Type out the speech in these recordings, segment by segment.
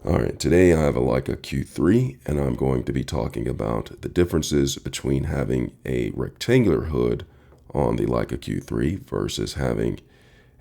Alright, today I have a Leica Q3 and I'm going to be talking about the differences between having a rectangular hood on the Leica Q3 versus having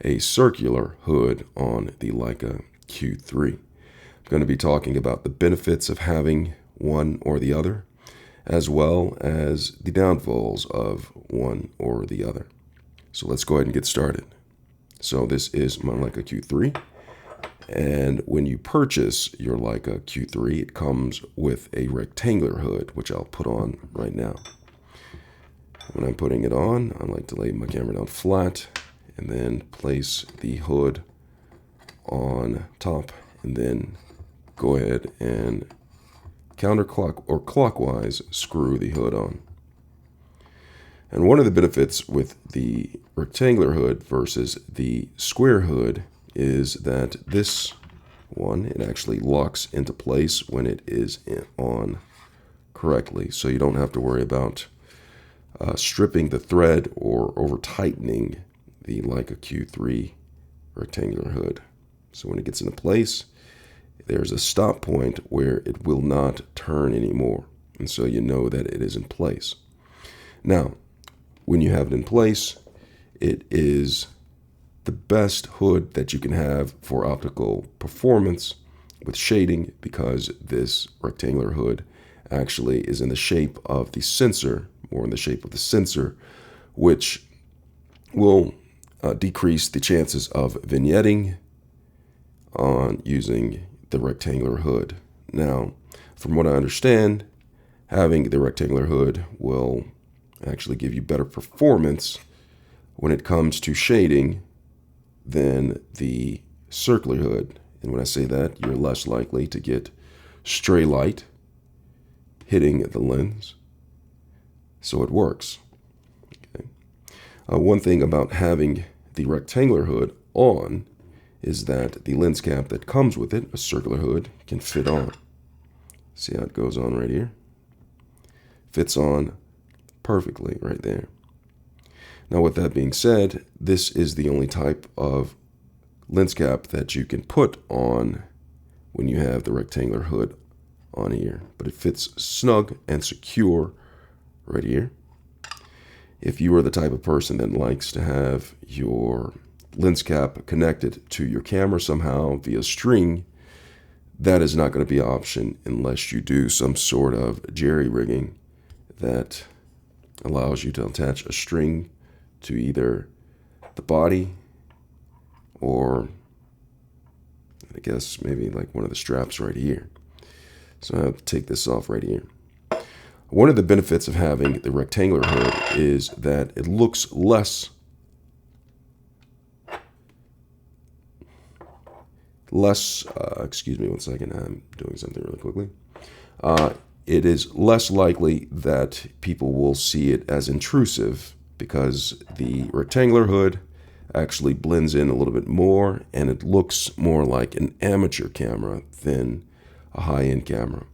a circular hood on the Leica Q3. I'm going to be talking about the benefits of having one or the other, as well as the downfalls of one or the other. So let's go ahead and get started. So this is my Leica Q3. And when you purchase your Leica Q3, it comes with a rectangular hood, which I'll put on right now. When I'm putting it on, I like to lay my camera down flat and then place the hood on top and then go ahead and clockwise screw the hood on. And one of the benefits with the rectangular hood versus the square hood is that this one, it actually locks into place when it is on correctly. So you don't have to worry about stripping the thread or over tightening the Leica Q3 rectangular hood. So when it gets into place, there's a stop point where it will not turn anymore. And so you know that it is in place. Now, when you have it in place, it is the best hood that you can have for optical performance with shading, because this rectangular hood actually is in the shape of the sensor, more in the shape of the sensor, which will decrease the chances of vignetting on using the rectangular hood. Now, from what I understand, having the rectangular hood will actually give you better performance when it comes to shading than the circular hood. And when I say that, you're less likely to get stray light hitting the lens. So it works. Okay. One thing about having the rectangular hood on is that the lens cap that comes with it, a circular hood, can fit on. See how it goes on right here? Fits on perfectly right there. Now, with that being said, this is the only type of lens cap that you can put on when you have the rectangular hood on here, but it fits snug and secure right here. If you are the type of person that likes to have your lens cap connected to your camera somehow via string, that is not going to be an option unless you do some sort of jerry rigging that allows you to attach a string to either the body or I guess maybe like one of the straps right here. So I have to take this off right here. One of the benefits of having the rectangular hood is that it looks excuse me one second, I'm doing something really quickly. It is less likely that people will see it as intrusive, because the rectangular hood actually blends in a little bit more and it looks more like an amateur camera than a high-end camera.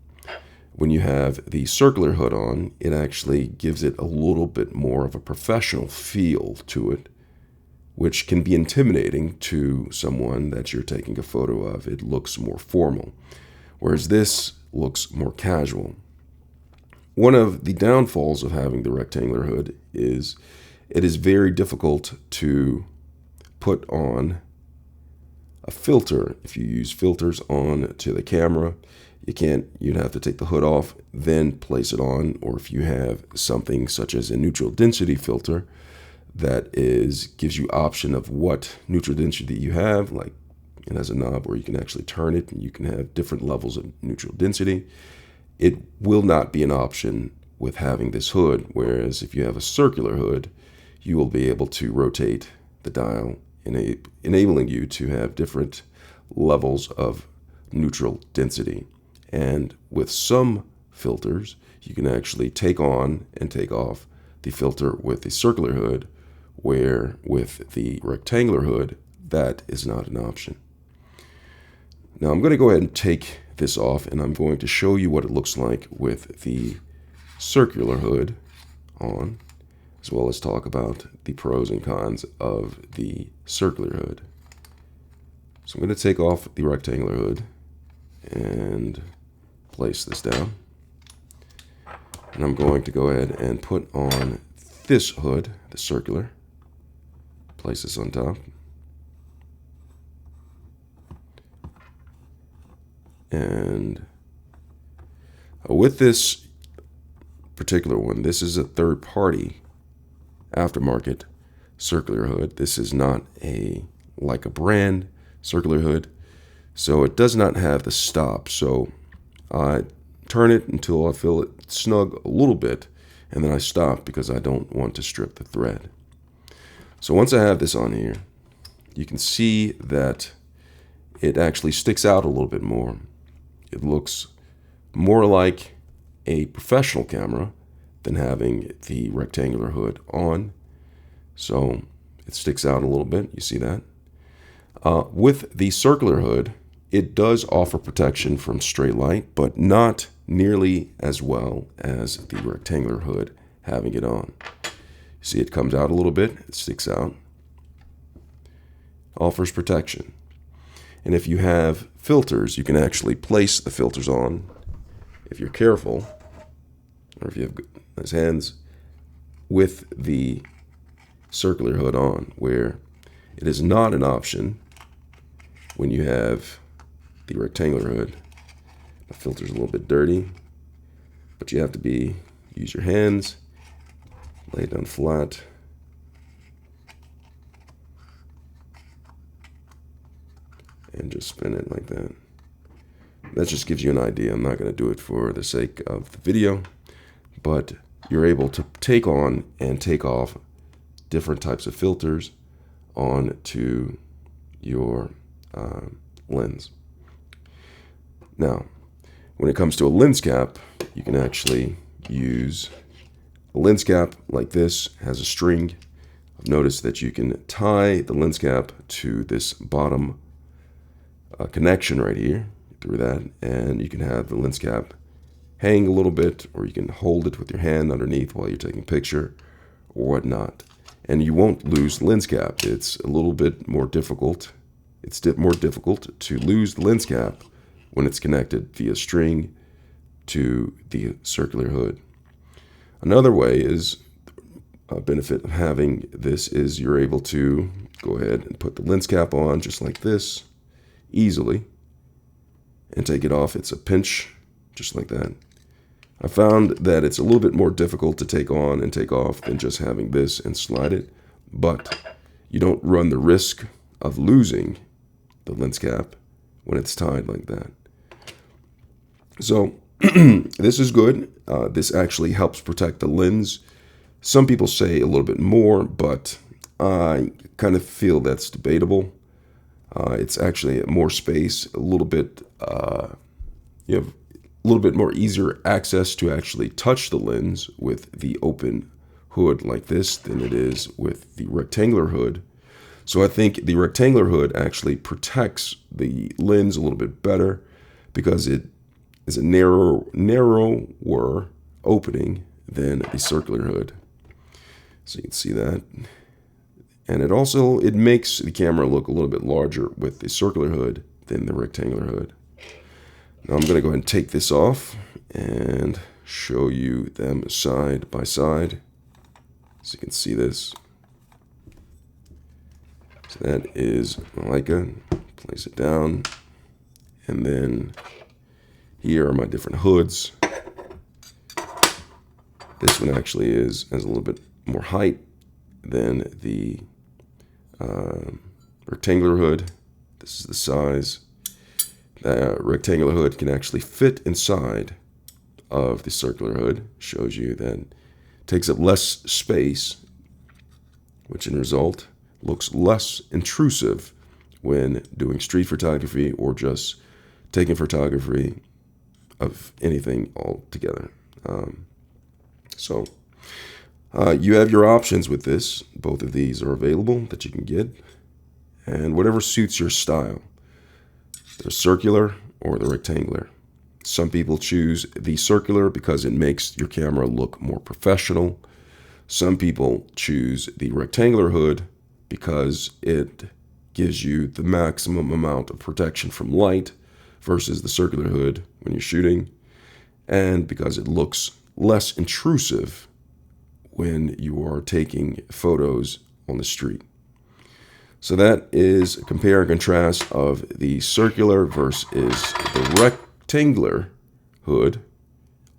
When you have the circular hood on, it actually gives it a little bit more of a professional feel to it, which can be intimidating to someone that you're taking a photo of. It looks more formal, whereas this looks more casual. One of the downfalls of having the rectangular hood is it is very difficult to put on a filter. If you use filters on to the camera, you'd have to take the hood off, then place it on. Or if you have something such as a neutral density filter that gives you option of what neutral density you have, like it has a knob where you can actually turn it and you can have different levels of neutral density. It will not be an option with having this hood, whereas if you have a circular hood, you will be able to rotate the dial, enabling you to have different levels of neutral density. And with some filters, you can actually take on and take off the filter with a circular hood, where with the rectangular hood, that is not an option. Now I'm going to go ahead and take this off, and I'm going to show you what it looks like with the circular hood on, as well as talk about the pros and cons of the circular hood. So I'm going to take off the rectangular hood, and place this down. And I'm going to go ahead and put on this hood, the circular. Place this on top. And with this particular one, this is a third-party aftermarket circular hood. This is not a Leica brand circular hood, so it does not have the stop. So I turn it until I feel it snug a little bit, and then I stop because I don't want to strip the thread. So once I have this on here, you can see that it actually sticks out a little bit more. It looks more like a professional camera than having the rectangular hood on. So it sticks out a little bit, you see that? With the circular hood, it does offer protection from stray light, but not nearly as well as the rectangular hood having it on. You see it comes out a little bit, it sticks out. Offers protection. And if you have filters, you can actually place the filters on if you're careful, or if you have nice hands, with the circular hood on, where it is not an option when you have the rectangular hood. The filter's a little bit dirty, but you have to use your hands, lay it down flat, and just spin it like that. That just gives you an idea. I'm not going to do it for the sake of the video, but you're able to take on and take off different types of filters onto your lens. Now, when it comes to a lens cap, you can actually use a lens cap like this. It has a string. I've noticed that you can tie the lens cap to this bottom connection right here through that, and you can have the lens cap hang a little bit, or you can hold it with your hand underneath while you're taking a picture or whatnot, and you won't lose the lens cap. It's a little bit more difficult. It's more difficult to lose the lens cap when it's connected via string to the circular hood. Another way is a benefit of having this is you're able to go ahead and put the lens cap on just like this easily and take it off. It's a pinch just like that. I found that it's a little bit more difficult to take on and take off than just having this and slide it, but you don't run the risk of losing the lens cap when it's tied like that. So this is good. This actually helps protect the lens. Some people say a little bit more, but I kind of feel that's debatable. It's actually more space, a little bit, you have a little bit more easier access to actually touch the lens with the open hood like this than it is with the rectangular hood. So I think the rectangular hood actually protects the lens a little bit better because it is a narrower opening than the circular hood. So you can see that. And it makes the camera look a little bit larger with the circular hood than the rectangular hood. Now I'm going to go ahead and take this off and show you them side by side so you can see this. So that is Leica. Place it down. And then here are my different hoods. This one actually has a little bit more height than the rectangular hood. This is the size. The rectangular hood can actually fit inside of the circular hood. Shows you that it takes up less space, which in result looks less intrusive when doing street photography or just taking photography of anything altogether. So you have your options with this. Both of these are available that you can get, and whatever suits your style. The circular or the rectangular. Some people choose the circular because it makes your camera look more professional. Some people choose the rectangular hood because it gives you the maximum amount of protection from light, versus the circular hood when you're shooting, and because it looks less intrusive when you are taking photos on the street. So that is a compare and contrast of the circular versus the rectangular hood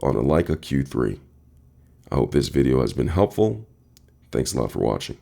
on a Leica Q3. I hope this video has been helpful. Thanks a lot for watching.